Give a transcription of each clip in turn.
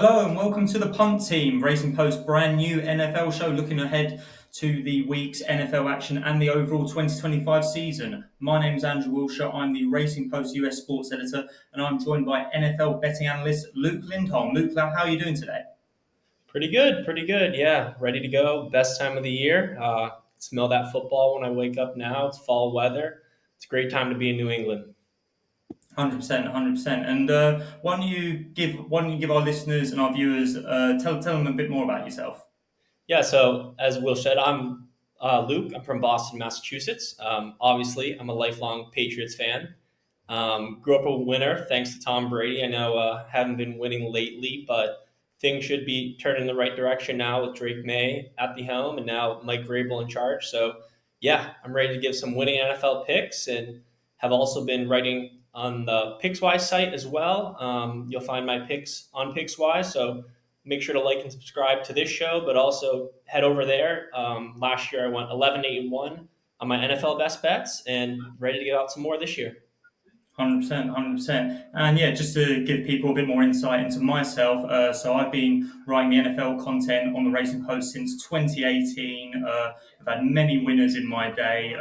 Hello and welcome to the Punt Team, Racing Post's brand new NFL show looking ahead to the week's NFL action and the overall 2025 season. My name is Andrew Wilsher, I'm the Racing Post US Sports Editor, and I'm joined by NFL betting analyst Luke Lindholm. Luke, how are you doing today? Pretty good. Yeah, ready to go. Best time of the year. Smell that football when I wake up now. It's fall weather. It's a great time to be in New England. 100%, 100%. And why don't you give our listeners and our viewers tell them a bit more about yourself? Yeah, so as Will said, I'm Luke. I'm from Boston, Massachusetts. Obviously, I'm a lifelong Patriots fan. Grew up a winner thanks to Tom Brady. I know haven't been winning lately, but things should be turning in the right direction now with Drake May at the helm and now Mike Vrabel in charge. So, yeah, I'm ready to give some winning NFL picks and have also been writing on the PicksWise site as well. You'll find my picks on PicksWise. So make sure to like and subscribe to this show, but also head over there. Last year I went 11-8-1 on my NFL best bets and ready to get out some more this year. 100%, 100%. And yeah, just to give people a bit more insight into myself, so I've been writing the NFL content on the Racing Post since 2018. I've had many winners in my day.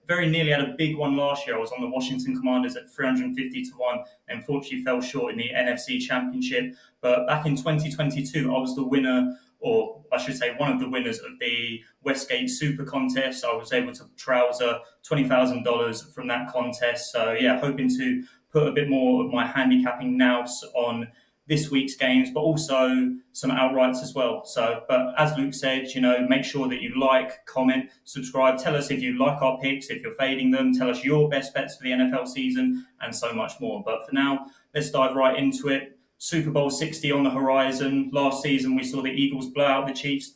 Very nearly had a big one last year. I was on the Washington Commanders at 350 to 1, and unfortunately fell short in the NFC Championship. But back in 2022, I was the winner, or I should say one of the winners of the Westgate Super Contest. I was able to trouser $20,000 from that contest. So yeah, hoping to put a bit more of my handicapping nous on this week's games, but also some outrights as well. So, but as Luke said, make sure that you like, comment, subscribe. Tell us if you like our picks, if you're fading them. Tell us your best bets for the NFL season and so much more. But for now, let's dive right into it. Super Bowl 60 on the horizon. Last season, we saw the Eagles blow out the Chiefs.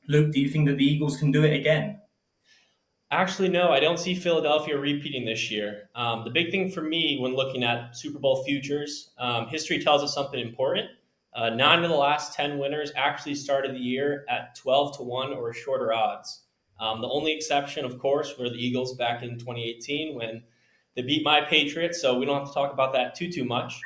Luke, do you think that the Eagles can do it again? Actually, no, I don't see Philadelphia repeating this year. The big thing for me when looking at Super Bowl futures, history tells us something important. 9 of the last 10 winners actually started the year at 12 to 1 or shorter odds. The only exception, of course, were the Eagles back in 2018 when they beat my Patriots, so we don't have to talk about that too much.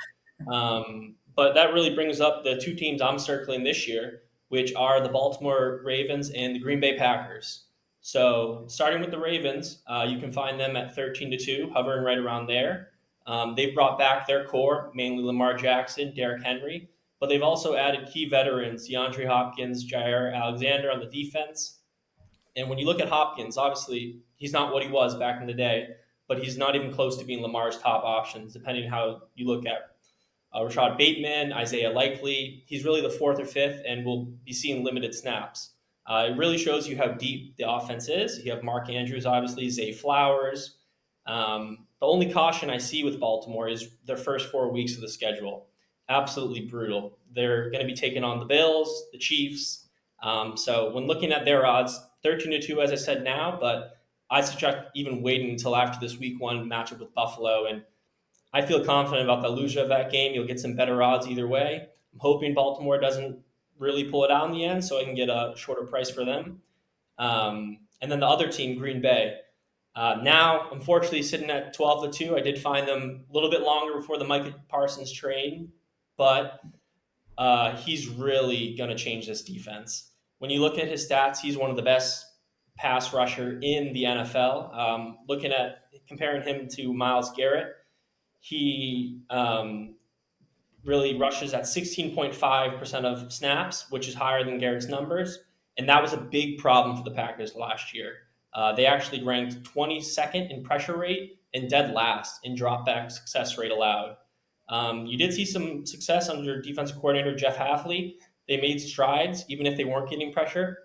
But that really brings up the two teams I'm circling this year, which are the Baltimore Ravens and the Green Bay Packers. So starting with the Ravens, you can find them at 13 to 2, hovering right around there. They've brought back their core, mainly Lamar Jackson, Derrick Henry, but they've also added key veterans, DeAndre Hopkins, Jair Alexander on the defense. And when you look at Hopkins, obviously he's not what he was back in the day, but he's not even close to being Lamar's top options, depending on how you look at Rashad Bateman, Isaiah Likely. He's really the fourth or fifth and will be seeing limited snaps. It really shows you how deep the offense is. You have Mark Andrews, obviously, Zay Flowers. The only caution I see with Baltimore is their first 4 weeks of the schedule. Absolutely brutal. They're going to be taking on the Bills, the Chiefs. So when looking at their odds, 13 to 2, as I said now, but I suggest even waiting until after this week 1 matchup with Buffalo. And I feel confident about the loser of that game. You'll get some better odds either way. I'm hoping Baltimore doesn't really pull it out in the end so I can get a shorter price for them. And then the other team, Green Bay. Now, unfortunately, sitting at 12 to 2, I did find them a little bit longer before the Micah Parsons trade, but he's really going to change this defense. When you look at his stats, he's one of the best pass rusher in the NFL. Looking at comparing him to Myles Garrett, he really rushes at 16.5% of snaps, which is higher than Garrett's numbers. And that was a big problem for the Packers last year. They actually ranked 22nd in pressure rate and dead last in dropback success rate allowed. You did see some success under defensive coordinator Jeff Hafley. They made strides, even if they weren't getting pressure.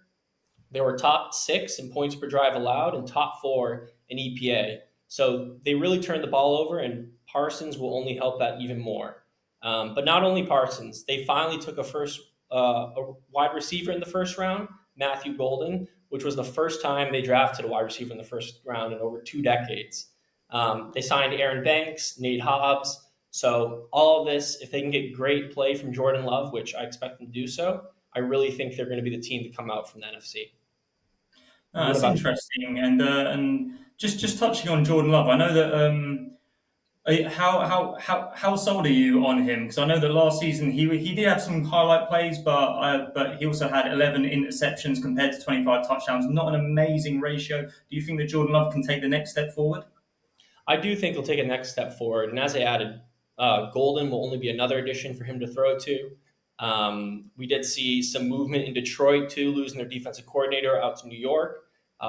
They were top 6 in points per drive allowed and top 4 in EPA. So they really turned the ball over, and Parsons will only help that even more. But not only Parsons, they finally took a wide receiver in the first round, Matthew Golden, which was the first time they drafted a wide receiver in the first round in over 2 decades. They signed Aaron Banks, Nate Hobbs. So all of this, if they can get great play from Jordan Love, which I expect them to do so, I really think they're going to be the team to come out from the NFC. That's interesting. And just touching on Jordan Love, I know that How sold are you on him? Because I know that last season he did have some highlight plays, but he also had 11 interceptions compared to 25 touchdowns. Not an amazing ratio. Do you think that Jordan Love can take the next step forward? I do think he'll take a next step forward. And as I added, Golden will only be another addition for him to throw to. We did see some movement in Detroit too, losing their defensive coordinator out to New York.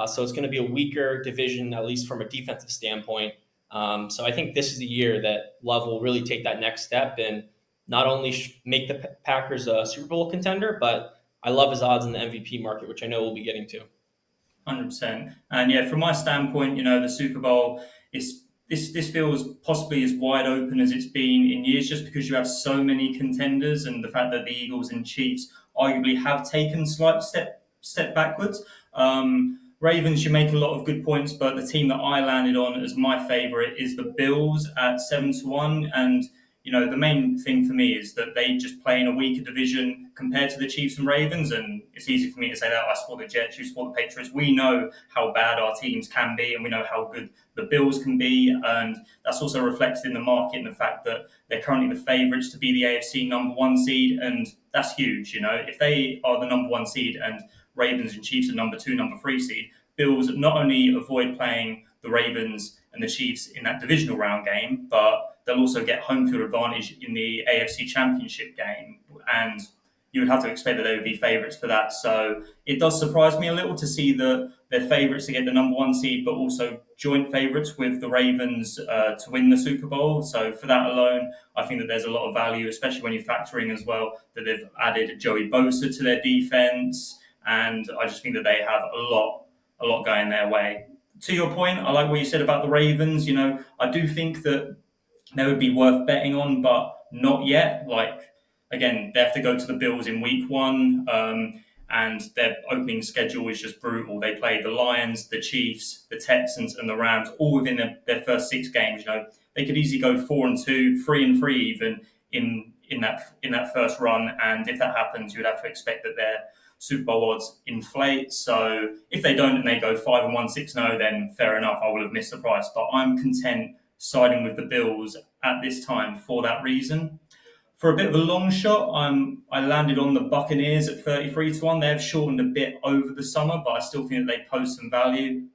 So it's going to be a weaker division, at least from a defensive standpoint. So I think this is the year that Love will really take that next step and not only make the Packers a Super Bowl contender, but I love his odds in the MVP market, which I know we'll be getting to. 100%. And yeah, from my standpoint, the Super Bowl is this feels possibly as wide open as it's been in years, just because you have so many contenders, and the fact that the Eagles and Chiefs arguably have taken slight step backwards. Ravens, you make a lot of good points, but the team that I landed on as my favorite is the Bills at 7-1. And the main thing for me is that they just play in a weaker division compared to the Chiefs and Ravens. And it's easy for me to say that. I support the Jets, you support the Patriots. We know how bad our teams can be, and we know how good the Bills can be. And that's also reflected in the market, and the fact that they're currently the favourites to be the AFC number one seed. And that's huge. If they are the number one seed and Ravens and Chiefs are number two, number three seed, Bills not only avoid playing the Ravens and the Chiefs in that divisional round game, but they'll also get home field advantage in the AFC Championship game. And you would have to expect that they would be favourites for that. So it does surprise me a little to see that they're favourites to get the number one seed, but also joint favourites with the Ravens to win the Super Bowl. So for that alone, I think that there's a lot of value, especially when you factor in as well that they've added Joey Bosa to their defence. And I just think that they have a lot going their way. To your point, I like what you said about the Ravens. I do think that they would be worth betting on, but not yet. Like, again, they have to go to the Bills in week one, and their opening schedule is just brutal. They play the Lions, the Chiefs, the Texans, and the Rams all within their first six games. They could easily go 4-2, 3-3 even in that first run. And if that happens, you would have to expect that their Super Bowl odds inflate. So if they don't and they go 5-1, 6-0, then fair enough, I will have missed the price. But I'm content siding with the Bills at this time for that reason. For a bit of a long shot, I landed on the Buccaneers at 33-1. They have shortened a bit over the summer, but I still think that they pose some value.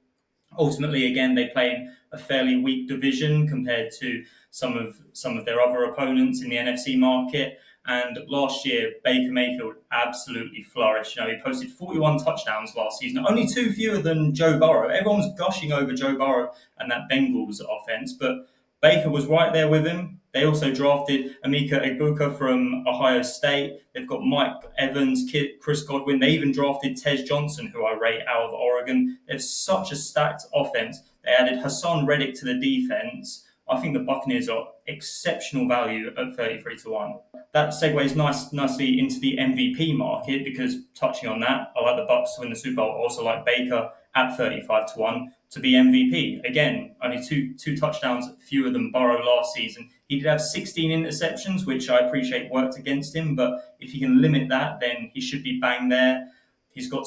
Ultimately, again, they play in a fairly weak division compared to some of their other opponents in the NFC market. And last year, Baker Mayfield absolutely flourished. He posted 41 touchdowns last season, only two fewer than Joe Burrow. Everyone's gushing over Joe Burrow and that Bengals offense, but Baker was right there with him. They also drafted Emeka Egbuka from Ohio State. They've got Mike Evans, Chris Godwin. They even drafted Tej Johnson, who I rate out of Oregon. They have such a stacked offense. They added Hassan Reddick to the defense. I think the Buccaneers are exceptional value at 33-1. That segues nicely into the MVP market, because touching on that, I like the Bucs to win the Super Bowl. I also like Baker at 35-1 to be MVP. Again, only two touchdowns fewer than Burrow last season. He did have 16 interceptions, which I appreciate worked against him, but if he can limit that, then he should be bang there. He's got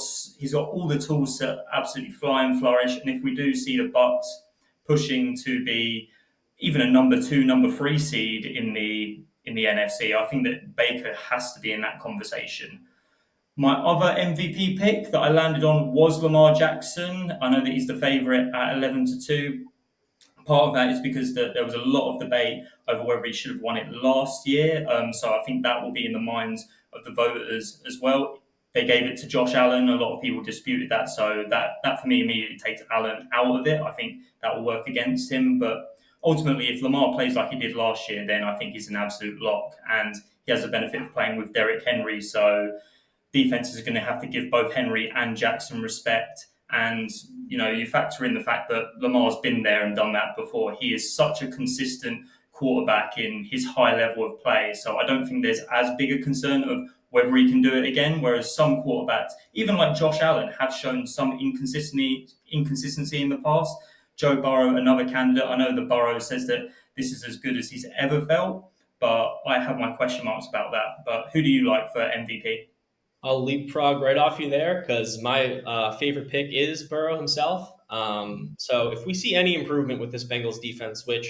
all the tools to absolutely fly and flourish. And if we do see the Bucs pushing to be even a number two, number three seed in the NFC, I think that Baker has to be in that conversation. My other MVP pick that I landed on was Lamar Jackson. I know that he's the favourite at 11-2. Part of that is because there was a lot of debate over whether he should have won it last year. So I think that will be in the minds of the voters as well. They gave it to Josh Allen. A lot of people disputed that. So that for me immediately takes Allen out of it. I think that will work against him. But ultimately, if Lamar plays like he did last year, then I think he's an absolute lock. And he has the benefit of playing with Derrick Henry. So defenses are going to have to give both Henry and Jackson respect. And, you factor in the fact that Lamar's been there and done that before. He is such a consistent quarterback in his high level of play. So I don't think there's as big a concern of whether he can do it again. Whereas some quarterbacks, even like Josh Allen, have shown some inconsistency in the past. Joe Burrow, another candidate. I know that Burrow says that this is as good as he's ever felt, but I have my question marks about that. But who do you like for MVP? I'll leapfrog right off you there because my favorite pick is Burrow himself. So if we see any improvement with this Bengals defense, which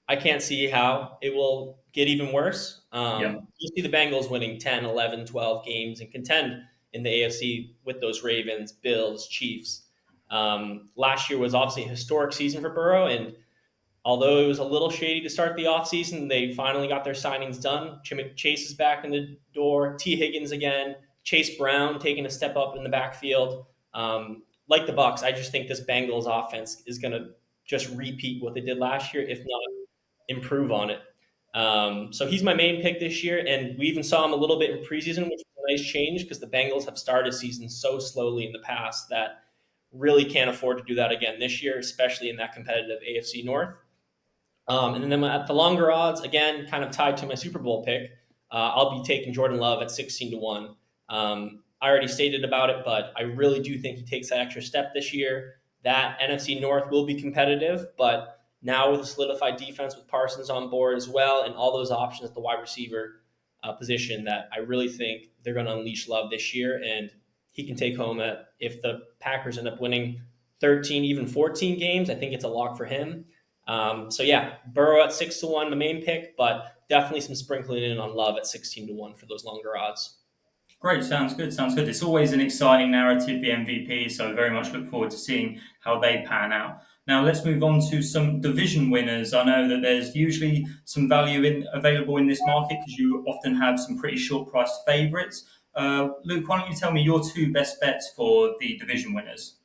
I can't see how it will get even worse. Yeah. You see the Bengals winning 10, 11, 12 games and contend in the AFC with those Ravens, Bills, Chiefs. Last year was obviously a historic season for Burrow, and although it was a little shady to start the offseason, they finally got their signings done. Chase is back in the door, T. Higgins again, Chase Brown taking a step up in the backfield. Like the Bucs, I just think this Bengals offense is going to just repeat what they did last year, if not improve on it. So he's my main pick this year, and we even saw him a little bit in preseason, which was a nice change because the Bengals have started season so slowly in the past that really can't afford to do that again this year, especially in that competitive AFC North. And then at the longer odds, again, kind of tied to my Super Bowl pick, I'll be taking Jordan Love at 16-1. I already stated about it, but I really do think he takes that extra step this year. That NFC North will be competitive, but now with a solidified defense with Parsons on board as well and all those options at the wide receiver position, that I really think they're going to unleash Love this year, and he can take home if the Packers end up winning 13, even 14 games, I think it's a lock for him. So yeah, Burrow at 6-1, the main pick, but definitely some sprinkling in on Love at 16-1 for those longer odds. Great, sounds good. Sounds good. It's always an exciting narrative, the MVP. So very much look forward to seeing how they pan out. Now let's move on to some division winners. I know that there's usually some value available in this market because you often have some pretty short priced favourites. Luke, why don't you tell me your two best bets for the division winners?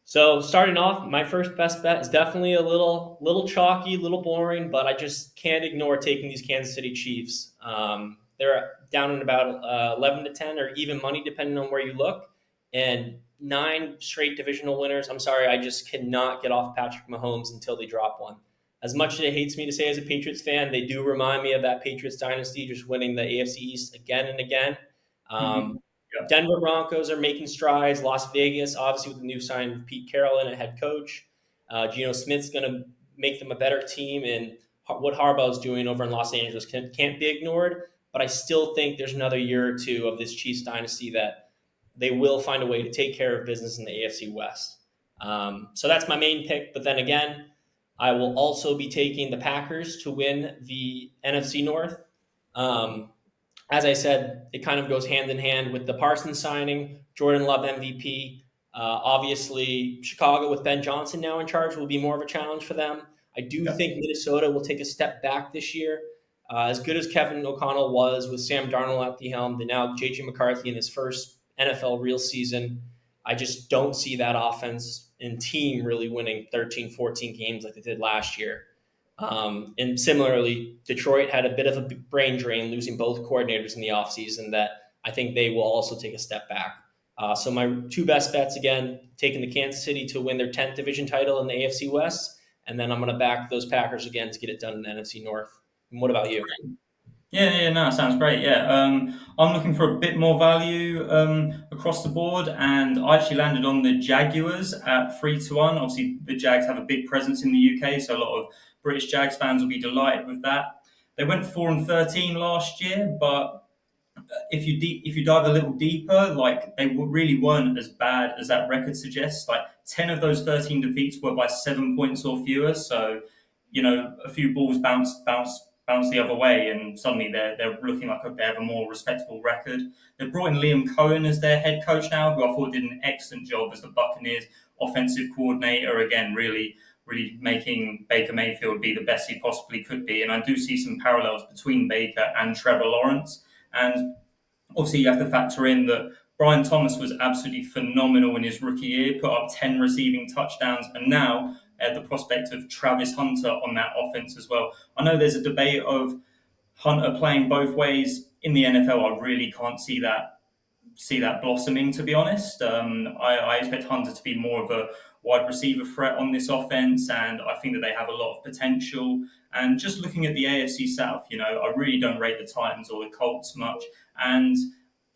So starting off, my first best bet is definitely a little chalky, a little boring, but I just can't ignore taking these Kansas City Chiefs. They're down in about 11-10 or even money depending on where you look, and 9 straight divisional winners. I'm sorry, I just cannot get off Patrick Mahomes until they drop one. As much as it hates me to say as a Patriots fan, they do remind me of that Patriots dynasty, just winning the AFC East again and again. Mm-hmm. Um, Denver Broncos are making strides. Las Vegas, obviously, with the new sign of Pete Carroll in a head coach. Geno Smith's going to make them a better team, and what Harbaugh's doing over in Los Angeles can't be ignored. But I still think there's another year or two of this Chiefs dynasty that they will find a way to take care of business in the AFC West. So that's my main pick. But then again, I will also be taking the Packers to win the NFC North. As I said, it kind of goes hand in hand with the Parsons signing, Jordan Love MVP. Obviously, Chicago with Ben Johnson now in charge will be more of a challenge for them. I do think Minnesota will take a step back this year. As good as Kevin O'Connell was with Sam Darnold at the helm, and now J.J. McCarthy in his first NFL real season, I just don't see that offense and team really winning 13, 14 games like they did last year. And similarly, Detroit had a bit of a brain drain, losing both coordinators in the offseason, that I think they will also take a step back. So my two best bets, again, taking the Kansas City to win their 10th division title in the AFC West, and then I'm going to back those Packers again to get it done in the NFC North. And what about you? Yeah, no, sounds great. Yeah, I'm looking for a bit more value across the board, and I actually landed on the Jaguars at 3-1. Obviously, the Jags have a big presence in the UK, so a lot of British Jags fans will be delighted with that. They went 4-13 last year, but if you dive a little deeper, like they really weren't as bad as that record suggests. Like 10 of those 13 defeats were by 7 points or fewer, so a few balls bounce the other way, and suddenly they're looking like they have a more respectable record. They've brought in Liam Cohen as their head coach now, who I thought did an excellent job as the Buccaneers offensive coordinator. Again, really making Baker Mayfield be the best he possibly could be. And I do see some parallels between Baker and Trevor Lawrence. And obviously, you have to factor in that Brian Thomas was absolutely phenomenal in his rookie year, put up 10 receiving touchdowns, and now the prospect of Travis Hunter on that offense as well. I know there's a debate of Hunter playing both ways in the NFL. I really can't see that blossoming, to be honest. I expect Hunter to be more of a wide receiver threat on this offense, and I think that they have a lot of potential. And just looking at the AFC South, I really don't rate the Titans or the Colts much. And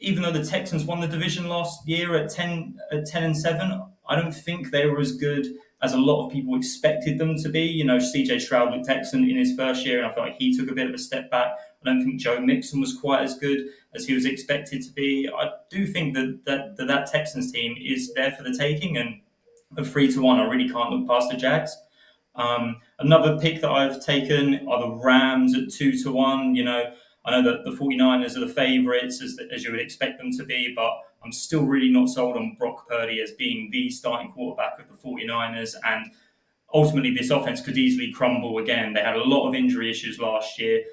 even though the Texans won the division last year at 10-7, I don't think they were as good as a lot of people expected them to be. CJ Stroud looked excellent in his first year, and I felt like he took a bit of a step back. I don't think Joe Mixon was quite as good as he was expected to be. I do think that Texans team is there for the taking, and at 3-1, I really can't look past the Jags. Another pick that I've taken are the Rams at 2-1. I know that the 49ers are the favourites, as you would expect them to be, but I'm still really not sold on Brock Purdy as being the starting quarterback of the 49ers. And ultimately, this offense could easily crumble again. They had a lot of injury issues last year.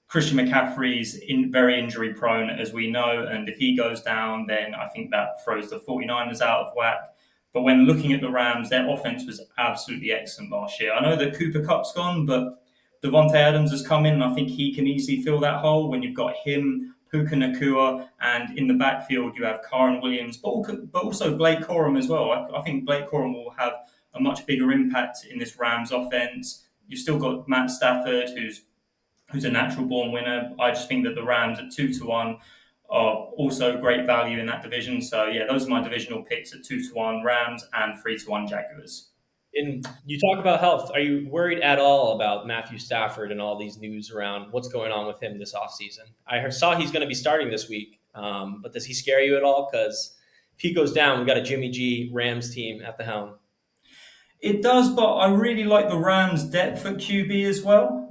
Christian McCaffrey's very injury prone, as we know, and if he goes down, then I think that throws the 49ers out of whack. But when looking at the Rams, their offense was absolutely excellent last year. I know that Cooper Cup's gone, but Devontae Adams has come in, and I think he can easily fill that hole when you've got him, Puka Nakua, and in the backfield you have Kyren Williams, but also Blake Corum as well. I think Blake Corum will have a much bigger impact in this Rams offense. You've still got Matt Stafford, who's a natural born winner. I just think that the Rams at 2-1 are also great value in that division. So yeah, those are my divisional picks at 2-1 Rams and 3-1 Jaguars. And you talk about health. Are you worried at all about Matthew Stafford and all these news around what's going on with him this offseason? I saw he's going to be starting this week, but does he scare you at all? Because if he goes down, we got a Jimmy G Rams team at the helm. It does, but I really like the Rams' depth at QB as well.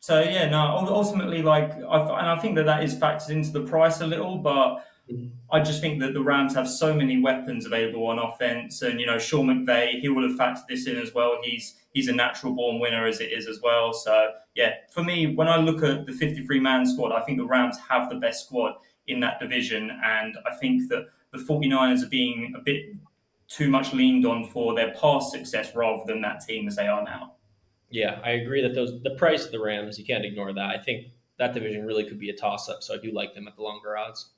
So yeah, no. Ultimately, I think that is factored into the price a little, but I just think that the Rams have so many weapons available on offense, and Sean McVay, he will have factored this in as well. He's a natural born winner as it is as well. So yeah, for me, when I look at the 53-man squad, I think the Rams have the best squad in that division, and I think that the 49ers are being a bit too much leaned on for their past success rather than that team as they are now. Yeah, I agree that the price of the Rams, you can't ignore that. I think that division really could be a toss up, so I do like them at the longer odds.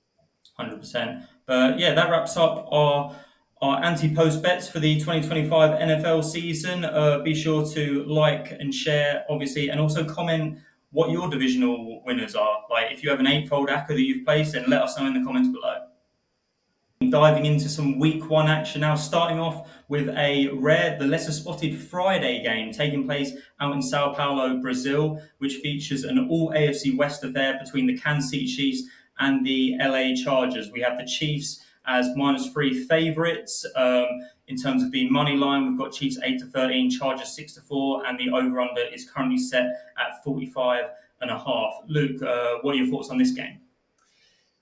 100%. But yeah, that wraps up our ante-post bets for the 2025 NFL season. Be sure to like and share, obviously, and also comment what your divisional winners are. Like, if you have an eightfold ACCA that you've placed, then let us know in the comments below. Diving into some week one action now, starting off with the lesser spotted Friday game taking place out in Sao Paulo, Brazil, which features an all AFC West affair between the Kansas City Chiefs and the LA Chargers. We have the Chiefs as -3 favourites. In terms of the money line, we've got Chiefs 8-13, Chargers 6-4, and the over/under is currently set at 45.5. Luke, what are your thoughts on this game?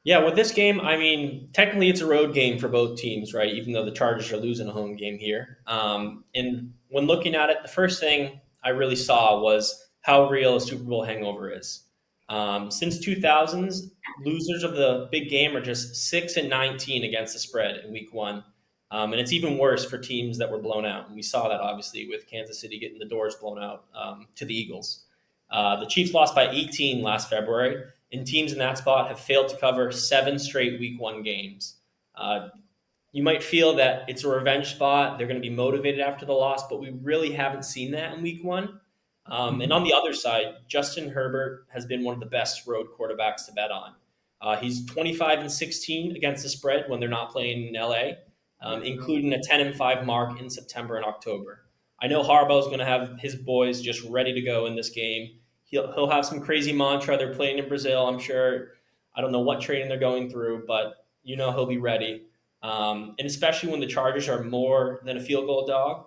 Yeah, with this game, I mean, technically it's a road game for both teams, right? Even though the Chargers are losing a home game here. And when looking at it, the first thing I really saw was how real a Super Bowl hangover is. Since 2000s, losers of the big game are just 6-19 against the spread in week one. And it's even worse for teams that were blown out. And we saw that obviously with Kansas City getting the doors blown out to the Eagles. The Chiefs lost by 18 last February, and teams in that spot have failed to cover 7 straight week one games. You might feel that it's a revenge spot. They're going to be motivated after the loss, but we really haven't seen that in week one. And on the other side, Justin Herbert has been one of the best road quarterbacks to bet on. He's 25-16 against the spread when they're not playing in LA, including a 10-5 mark in September and October. I know Harbaugh's going to have his boys just ready to go in this game. He'll have some crazy mantra. They're playing in Brazil, I'm sure. I don't know what training they're going through, but he'll be ready. And especially when the Chargers are more than a field goal dog,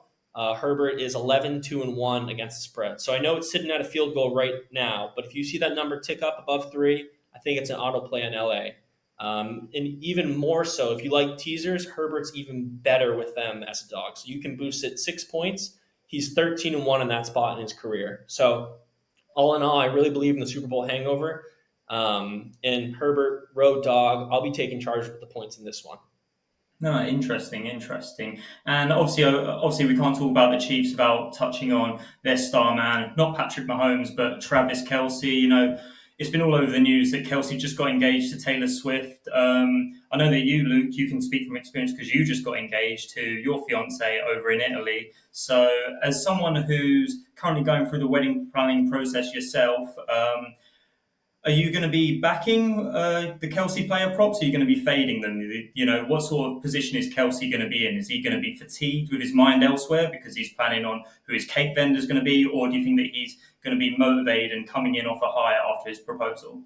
Herbert is 11-2-1 against the spread. So I know it's sitting at a field goal right now, but if you see that number tick up above 3, I think it's an auto play on LA. And even more so, if you like teasers, Herbert's even better with them as a dog. So you can boost it 6 points. He's 13-1 in that spot in his career. So all in all, I really believe in the Super Bowl hangover. And Herbert, road dog, I'll be taking charge with the points in this one. No, interesting. And obviously, we can't talk about the Chiefs without touching on their star man, not Patrick Mahomes, but Travis Kelce. It's been all over the news that Kelce just got engaged to Taylor Swift. I know that you, Luke, you can speak from experience because you just got engaged to your fiance over in Italy. So, as someone who's currently going through the wedding planning process yourself, are you going to be backing the Kelce player props? Or are you going to be fading them? What sort of position is Kelce going to be in? Is he going to be fatigued with his mind elsewhere because he's planning on who his cake vendor is going to be? Or do you think that he's going to be motivated and coming in off a high after his proposal?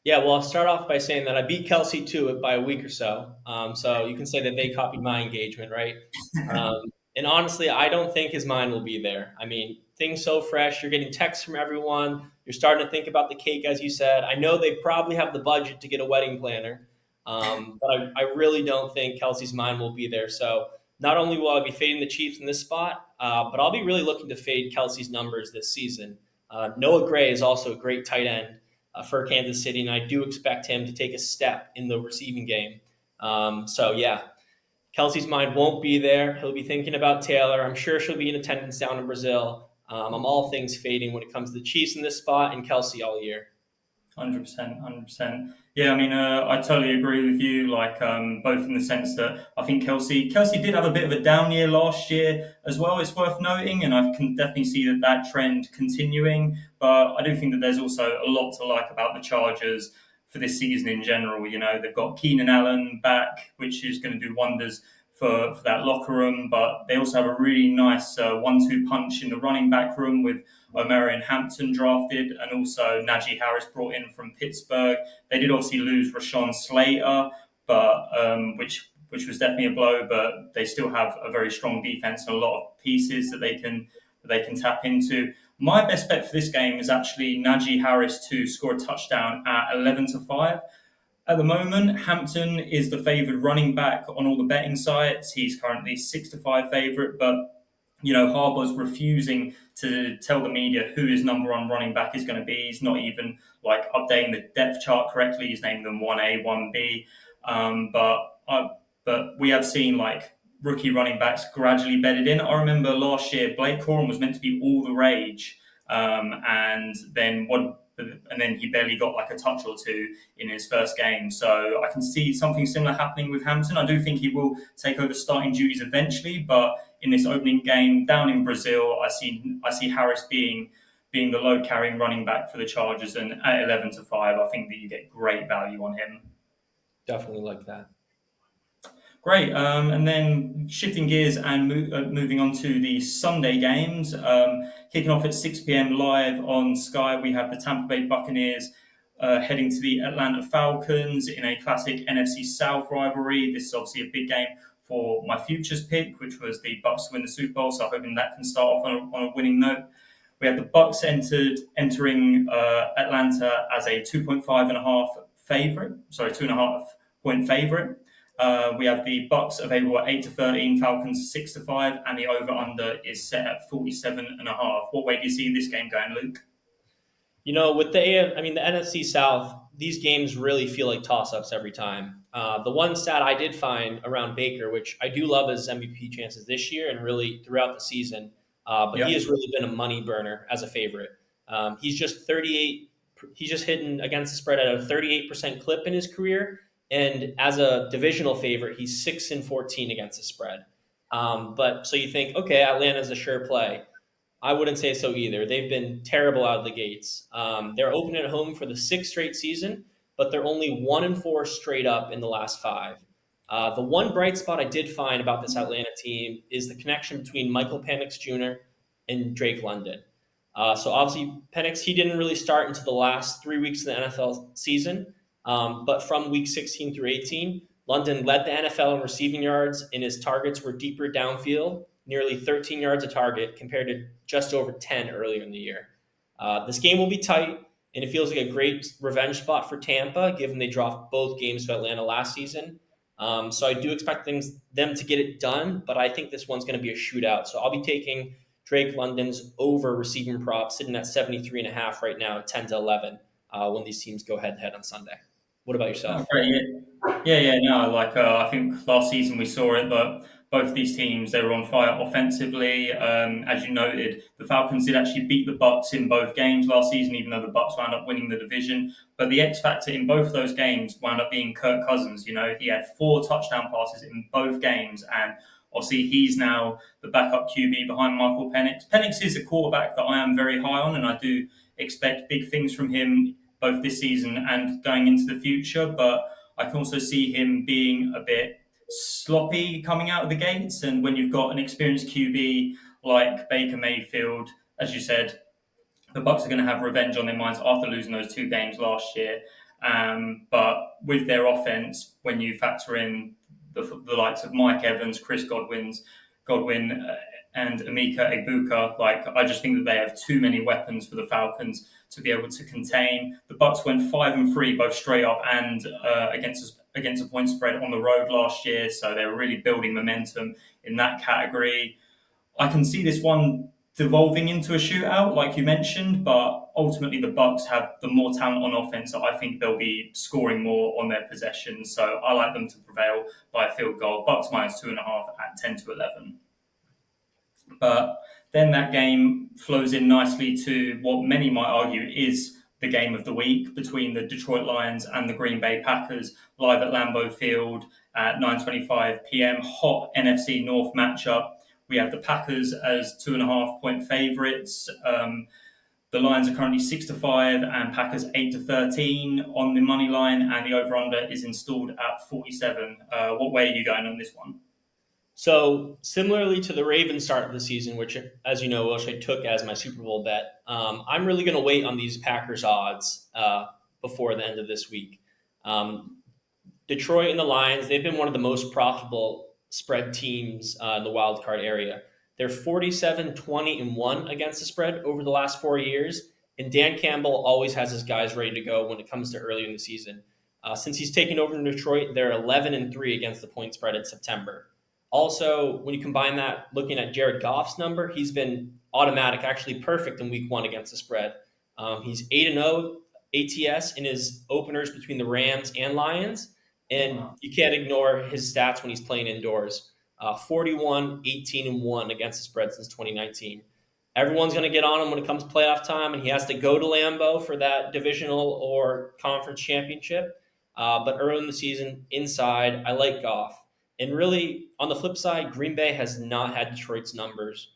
Yeah, well, I'll start off by saying that I beat Kelce to it by a week or so. So you can say that they copied my engagement, right? And honestly, I don't think his mind will be there. I mean, things so fresh. You're getting texts from everyone. You're starting to think about the cake, as you said. I know they probably have the budget to get a wedding planner, but I really don't think Kelsey's mind will be there. So not only will I be fading the Chiefs in this spot, but I'll be really looking to fade Kelsey's numbers this season. Noah Gray is also a great tight end for Kansas City, and I do expect him to take a step in the receiving game. So yeah, Kelsey's mind won't be there. He'll be thinking about Taylor. I'm sure she'll be in attendance down in Brazil. I'm all things fading when it comes to the Chiefs in this spot and Kelsey all year. 100%, 100%. Yeah, I mean, I totally agree with you. Like, both in the sense that I think Kelsey did have a bit of a down year last year as well. It's worth noting, and I can definitely see that trend continuing. But I do think that there's also a lot to like about the Chargers for this season in general. You know, they've got Keenan Allen back, which is going to do wonders for that locker room. But they also have a really nice 1-2 punch in the running back room with Omarion Hampton drafted, and also Najee Harris brought in from Pittsburgh. They did obviously lose Rashawn Slater, but which was definitely a blow. But they still have a very strong defense and a lot of pieces that they can tap into. My best bet for this game is actually Najee Harris to score a touchdown at 11-5. At the moment, Hampton is the favoured running back on all the betting sites. He's currently 6-5 favourite, but you know, Harbaugh's refusing to tell the media who his number one running back is going to be. He's not even like updating the depth chart correctly. He's named them 1A, 1B. But we have seen like rookie running backs gradually bedded in. I remember last year Blake Corum was meant to be all the rage, and then he barely got like a touch or two in his first game. So I can see something similar happening with Hampton. I do think he will take over starting duties eventually, but in this opening game down in Brazil, I see Harris being the load carrying running back for the Chargers, and at 11-5, I think that you get great value on him. Definitely like that. Great. And then shifting gears and moving on to the Sunday games. Kicking off at 6 p.m. live on Sky, we have the Tampa Bay Buccaneers heading to the Atlanta Falcons in a classic NFC South rivalry. This is obviously a big game for my futures pick, which was the Bucs to win the Super Bowl. So I'm hoping that can start off on a winning note. We have the Bucs entering Atlanta as a 2.5 favorite. Sorry, 2.5 point favorite. We have the Bucs available at 8-13, Falcons 6-5, and the over/under is set at 47.5. What way do you see this game going, Luke? You know, with the NFC South, these games really feel like toss-ups every time. The one stat I did find around Baker, which I do love his MVP chances this year and really throughout the season, but he has really been a money burner as a favorite. He's just 38. He's just hitting against the spread at a 38% clip in his career. And as a divisional favorite, he's 6-14 against the spread. But so you think, okay, Atlanta's a sure play. I wouldn't say so either. They've been terrible out of the gates. They're opening at home for the 6th straight season, but they're only 1-4 straight up in the last 5. The one bright spot I did find about this Atlanta team is the connection between Michael Penix Jr. and Drake London. So obviously, Penix, he didn't really start until the last 3 weeks of the NFL season. But from week 16 through 18, London led the NFL in receiving yards, and his targets were deeper downfield, nearly 13 yards a target compared to just over 10 earlier in the year. This game will be tight, and it feels like a great revenge spot for Tampa, given they dropped both games to Atlanta last season. So I do expect them to get it done, but I think this one's going to be a shootout. So I'll be taking Drake London's over receiving prop, sitting at 73.5 right now at 10-11 when these teams go head-to-head on Sunday. What about yourself? Okay, yeah. No, like I think last season we saw it, but both these teams, they were on fire offensively. As you noted, the Falcons did actually beat the Bucs in both games last season, even though the Bucs wound up winning the division. But the X factor in both those games wound up being Kirk Cousins. You know, he had 4 touchdown passes in both games, and obviously he's now the backup QB behind Michael Penix. Penix is a quarterback that I am very high on, and I do expect big things from him both this season and going into the future. But I can also see him being a bit sloppy coming out of the gates. And when you've got an experienced QB like Baker Mayfield, as you said, the Bucs are going to have revenge on their minds after losing those 2 games last year. But with their offense, when you factor in the likes of Mike Evans, Chris Godwin's, Godwin and Emeka Egbuka. Like, I just think that they have too many weapons for the Falcons to be able to contain. The Bucks went 5-3, both straight up and against a point spread on the road last year, so they were really building momentum in that category. I can see this one devolving into a shootout, like you mentioned, but ultimately the Bucks have the more talent on offense. So I think they'll be scoring more on their possessions. So I like them to prevail by a field goal. Bucks -2.5 at 10-11. But then that game flows in nicely to what many might argue is the game of the week between the Detroit Lions and the Green Bay Packers, live at Lambeau Field at 9:25 p.m. Hot NFC North matchup. We have the Packers as 2.5-point favourites. The Lions are currently 6-5 and Packers 8-13 on the money line, and the over/under is installed at 47. What way are you going on this one? So similarly to the Ravens start of the season, which, as you know, Wilsher took as my Super Bowl bet, I'm really going to wait on these Packers odds before the end of this week. Detroit and the Lions, they've been one of the most profitable spread teams in the wild card area. They're 47-20-1 against the spread over the last 4 years, and Dan Campbell always has his guys ready to go when it comes to early in the season. Since he's taken over in Detroit, they're 11-3 against the point spread in September. Also, when you combine that, looking at Jared Goff's number, he's been automatic, actually perfect in week 1 against the spread. He's 8-0 ATS in his openers between the Rams and Lions, and you can't ignore his stats when he's playing indoors. 41-18-1 against the spread since 2019. Everyone's going to get on him when it comes to playoff time, and he has to go to Lambeau for that divisional or conference championship. But early in the season, inside, I like Goff. And really, on the flip side, Green Bay has not had Detroit's numbers.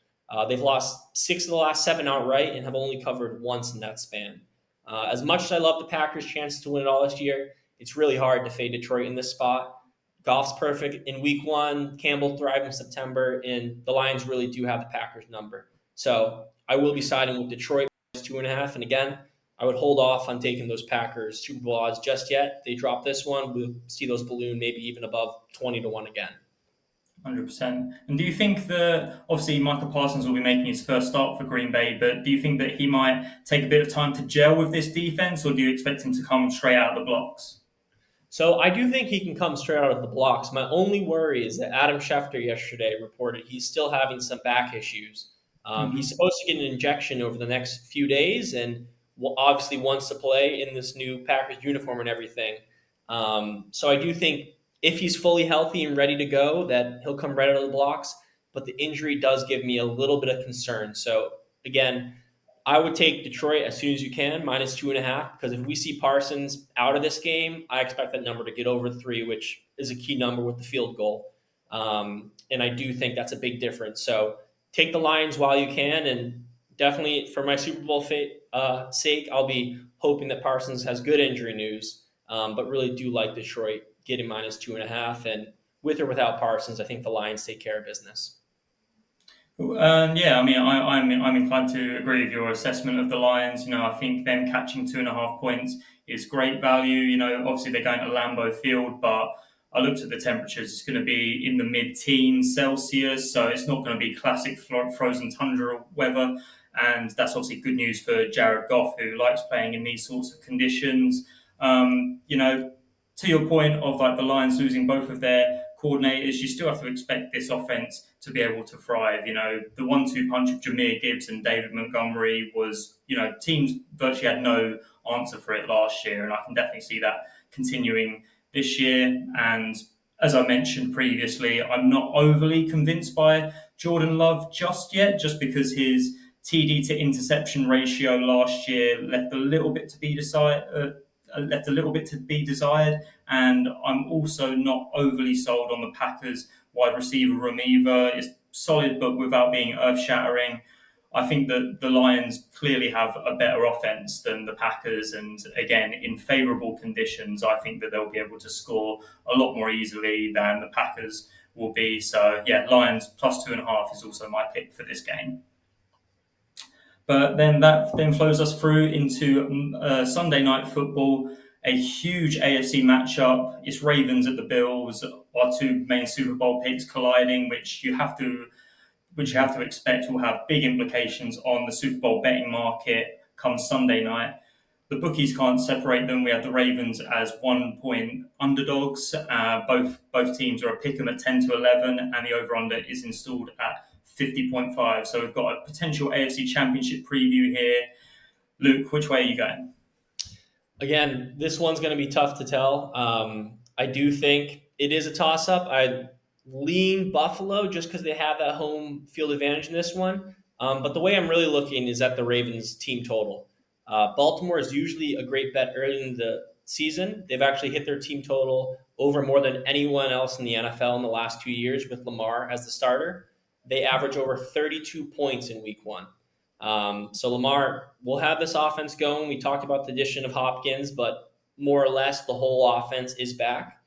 They've lost 6 of the last 7 outright and have only covered once in that span. As much as I love the Packers' chance to win it all this year, it's really hard to fade Detroit in this spot. Goff's perfect in week 1, Campbell thrived in September, and the Lions really do have the Packers' number. So I will be siding with Detroit -2.5. And again, I would hold off on taking those Packers Super Bowl odds just yet. They drop this one, we'll see those balloon maybe even above 20-1 again. 100%. And do you think that, obviously, Michael Parsons will be making his first start for Green Bay, but do you think that he might take a bit of time to gel with this defense, or do you expect him to come straight out of the blocks? So I do think he can come straight out of the blocks. My only worry is that Adam Schefter yesterday reported he's still having some back issues. He's supposed to get an injection over the next few days and obviously wants to play in this new Packers uniform and everything. So I do think if he's fully healthy and ready to go, that he'll come right out of the blocks. But the injury does give me a little bit of concern. So again, I would take Detroit as soon as you can, -2.5, because if we see Parsons out of this game, I expect that number to get over 3, which is a key number with the field goal. And I do think that's a big difference. So take the Lions while you can, and definitely for my Super Bowl sake, I'll be hoping that Parsons has good injury news, but really do like Detroit getting -2.5. And with or without Parsons, I think the Lions take care of business. Yeah, I mean, I'm inclined to agree with your assessment of the Lions. You know, I think them catching 2.5 points is great value. You know, obviously they're going to Lambeau Field, but I looked at the temperatures. It's going to be in the mid-teens Celsius, so it's not going to be classic frozen tundra weather. And that's obviously good news for Jared Goff, who likes playing in these sorts of conditions. You know, to your point of like the Lions losing both of their coordinators, you still have to expect this offense to be able to thrive. You know, the 1-2 punch of Jahmyr Gibbs and David Montgomery was, you know, teams virtually had no answer for it last year, and I can definitely see that continuing this year. And as I mentioned previously, I'm not overly convinced by Jordan Love just yet, just because his TD to interception ratio last year left a little bit to be desired, and I'm also not overly sold on the Packers wide receiver room either. It's solid, but without being earth-shattering. I think that the Lions clearly have a better offense than the Packers, and again, in favourable conditions, I think that they'll be able to score a lot more easily than the Packers will be. So yeah, Lions +2.5 is also my pick for this game. But then that flows us through into Sunday night football, a huge AFC matchup. It's Ravens at the Bills, our two main Super Bowl picks colliding, which you have to which you have to expect will have big implications on the Super Bowl betting market come Sunday night. The bookies can't separate them. We have the Ravens as 1 point underdogs. Both teams are a pick 'em at 10 to 11, and the over/under is installed at 50.5. So we've got a potential AFC Championship preview here. Luke, which way are you going? Again, this one's going to be tough to tell. I do think it is a toss-up. I lean Buffalo just because they have that home field advantage in this one. But the way I'm really looking is at the Ravens team total. Baltimore is usually a great bet early in the season. They've actually hit their team total over more than anyone else in the NFL in the last 2 years with Lamar as the starter. They average over 32 points in week one. So Lamar will have this offense going. We talked about the addition of Hopkins, but more or less the whole offense is back.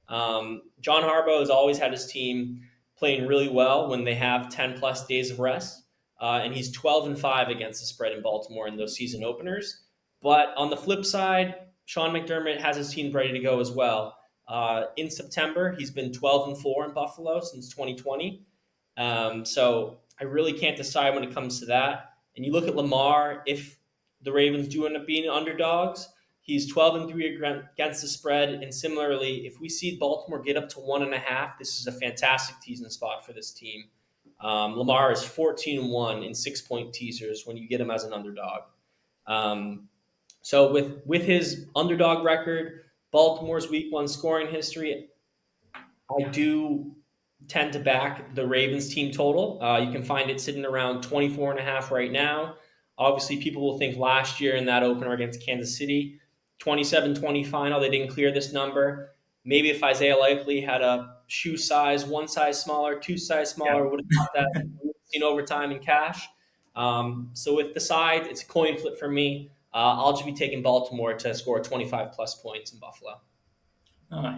John Harbaugh has always had his team playing really well when they have 10 plus days of rest. And he's 12-5 against the spread in Baltimore in those season openers. But on the flip side, Sean McDermott has his team ready to go as well. In September, he's been 12-4 in Buffalo since 2020. So I really can't decide when it comes to that. And you look at Lamar, if the Ravens do end up being underdogs, he's 12-3 against the spread. And similarly, if we see Baltimore get up to 1.5, this is a fantastic teasing spot for this team. Lamar is 14-1 in 6-point teasers when you get him as an underdog. So with his underdog record, Baltimore's week one scoring history, I do tend to back the Ravens team total. You can find it sitting around 24.5 right now. Obviously, people will think last year in that opener against Kansas City, 27-20 final, they didn't clear this number. Maybe if Isaiah Likely had a shoe size, 1 size smaller, 2 size smaller, would have got that in overtime in cash. So with the side, it's a coin flip for me. I'll just be taking Baltimore to score 25 plus points in Buffalo.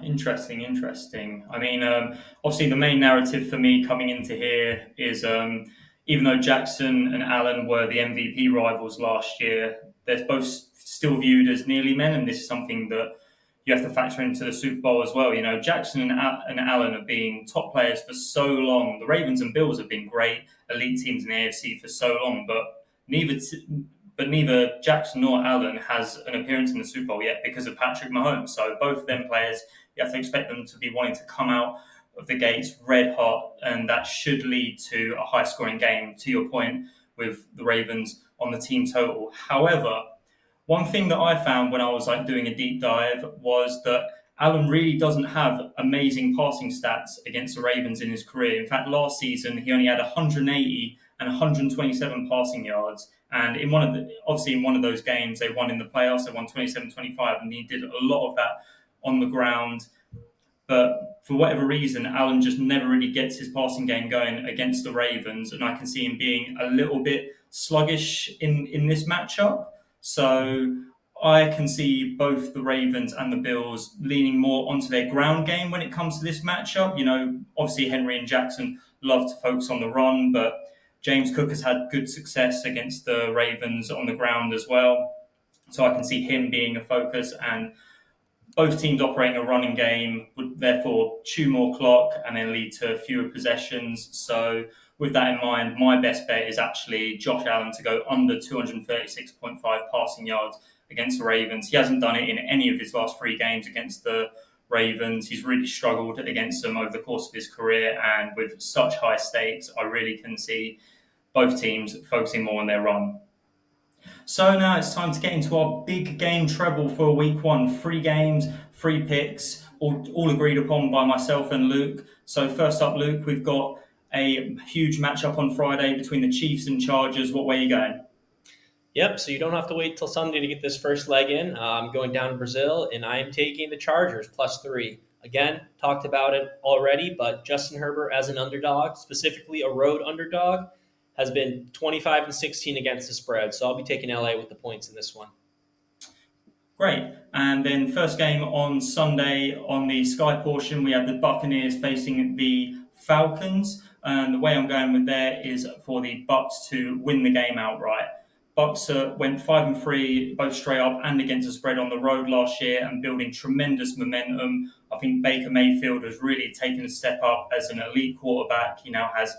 Interesting. I mean, obviously the main narrative for me coming into here is even though Jackson and Allen were the MVP rivals last year, they're both still viewed as nearly men, and this is something that you have to factor into the Super Bowl as well. You know, Jackson and Allen have been top players for so long. The Ravens and Bills have been great elite teams in the AFC for so long, but neither Jackson nor Allen has an appearance in the Super Bowl yet because of Patrick Mahomes. So both of them players, you have to expect them to be wanting to come out of the gates red hot, and that should lead to a high-scoring game, to your point, with the Ravens on the team total. However, one thing that I found when I was doing a deep dive was that Allen really doesn't have amazing passing stats against the Ravens in his career. In fact, last season, he only had 180 and 127 passing yards. And in one of those games, they won in the playoffs. They won 27-25, and he did a lot of that on the ground. But for whatever reason, Allen just never really gets his passing game going against the Ravens, and I can see him being a little bit sluggish in this matchup. So I can see both the Ravens and the Bills leaning more onto their ground game when it comes to this matchup. You know, obviously Henry and Jackson love to focus on the run, but James Cook has had good success against the Ravens on the ground as well. So I can see him being a focus, and both teams operating a running game would therefore chew more clock and then lead to fewer possessions. So with that in mind, my best bet is actually Josh Allen to go under 236.5 passing yards against the Ravens. He hasn't done it in any of his last 3 games against the Ravens. He's really struggled against them over the course of his career, and with such high stakes, I really can see both teams focusing more on their run. So now it's time to get into our big game treble for week one. 3 games, 3 picks, all agreed upon by myself and Luke. So first up, Luke, we've got a huge matchup on Friday between the Chiefs and Chargers. What way are you going? Yep, so you don't have to wait till Sunday to get this first leg in. I'm going down to Brazil, and I am taking the Chargers +3. Again, talked about it already, but Justin Herbert as an underdog, specifically a road underdog, has been 25-16 against the spread. So I'll be taking LA with the points in this one. Great. And then first game on Sunday on the Sky portion, we have the Buccaneers facing the Falcons. And the way I'm going with there is for the Bucs to win the game outright. Bucs went 5-3, both straight up and against the spread on the road last year, and building tremendous momentum. I think Baker Mayfield has really taken a step up as an elite quarterback. He now has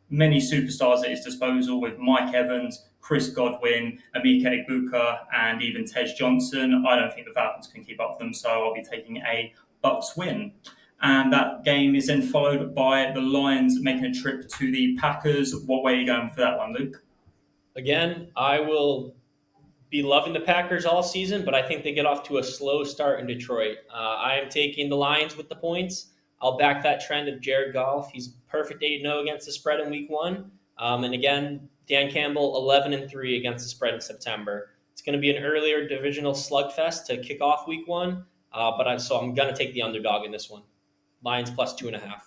many superstars at his disposal with Mike Evans, Chris Godwin, Emeka Egbuka, and even Tej Johnson. I don't think the Falcons can keep up with them, so I'll be taking a Bucks win. And that game is then followed by the Lions making a trip to the Packers. What way are you going for that one, Luke? Again, I will be loving the Packers all season, but I think they get off to a slow start in Detroit. I am taking the Lions with the points. I'll back that trend of Jared Goff. He's perfect 8-0 against the spread in Week 1. And again, Dan Campbell 11-3 against the spread in September. It's going to be an earlier divisional slugfest to kick off Week 1, so I'm going to take the underdog in this one. Lions plus 2.5.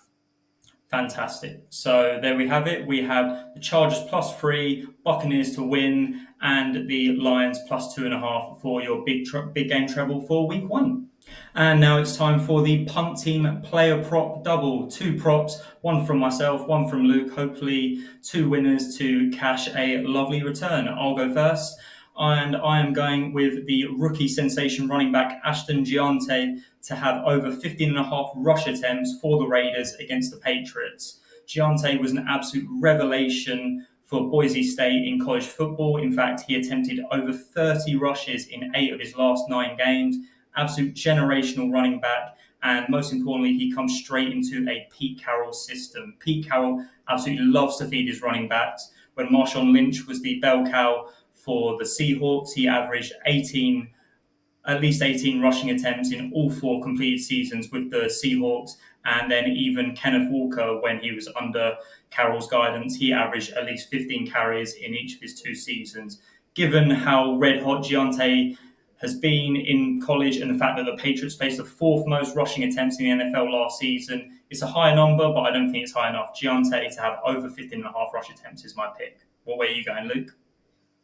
Fantastic. So there we have it. We have the Chargers +3, Buccaneers to win, and the Lions plus 2.5 for your big game treble for Week 1. And now it's time for the Punt Team player prop double. 2 props, one from myself, one from Luke. Hopefully 2 winners to cash a lovely return. I'll go first. And I am going with the rookie sensation running back Ashton Giante to have over 15.5 rush attempts for the Raiders against the Patriots. Giante was an absolute revelation for Boise State in college football. In fact, he attempted over 30 rushes in 8 of his last 9 games. Absolute generational running back. And most importantly, he comes straight into a Pete Carroll system. Pete Carroll absolutely loves to feed his running backs. When Marshawn Lynch was the bell cow for the Seahawks, he averaged at least 18 rushing attempts in all 4 completed seasons with the Seahawks. And then even Kenneth Walker, when he was under Carroll's guidance, he averaged at least 15 carries in each of his 2 seasons. Given how red hot Giante has been in college and the fact that the Patriots faced the 4th most rushing attempts in the NFL last season, it's a high number, but I don't think it's high enough. Giante to have over 15.5 rush attempts is my pick. What way are you going, Luke?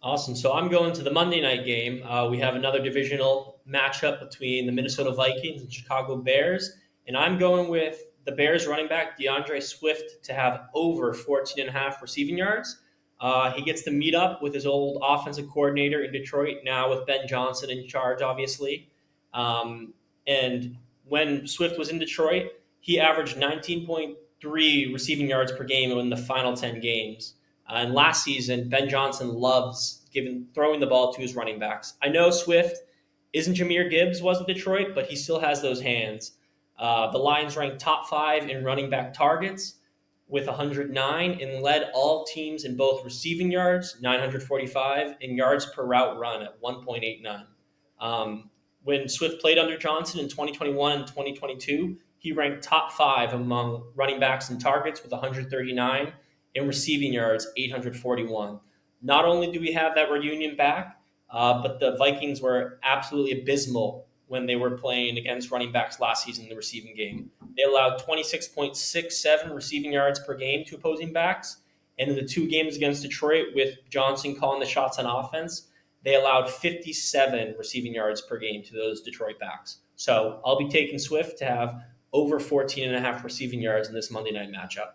Awesome. So I'm going to the Monday night game. We have another divisional matchup between the Minnesota Vikings and Chicago Bears. And I'm going with the Bears running back, DeAndre Swift, to have over 14.5 receiving yards. He gets to meet up with his old offensive coordinator in Detroit, now with Ben Johnson in charge, obviously. And when Swift was in Detroit, he averaged 19.3 receiving yards per game in the final 10 games. And last season, Ben Johnson loves throwing the ball to his running backs. I know Swift isn't Jahmyr Gibbs was in Detroit, but he still has those hands. The Lions ranked top 5 in running back targets with 109 and led all teams in both receiving yards, 945, and yards per route run at 1.89. When Swift played under Johnson in 2021 and 2022, he ranked top 5 among running backs in targets with 139 and receiving yards, 841. Not only do we have that reunion back, but the Vikings were absolutely abysmal when they were playing against running backs last season in the receiving game. They allowed 26.67 receiving yards per game to opposing backs. And in the 2 games against Detroit, with Johnson calling the shots on offense, they allowed 57 receiving yards per game to those Detroit backs. So I'll be taking Swift to have over 14.5 receiving yards in this Monday night matchup.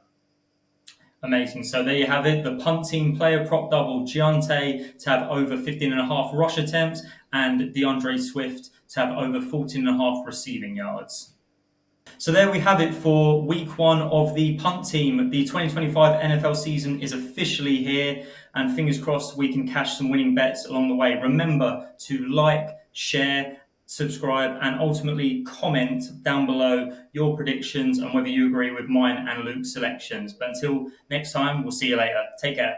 Amazing. So there you have it. The Punt Team player prop double. Giante to have over 15.5 rush attempts and DeAndre Swift to have over 14.5 receiving yards. So there we have it for Week 1 of the Punt Team. The 2025 NFL season is officially here, and fingers crossed we can cash some winning bets along the way. Remember to like, share, subscribe, and ultimately comment down below your predictions and whether you agree with mine and Luke's selections. But until next time, we'll see you later. Take care.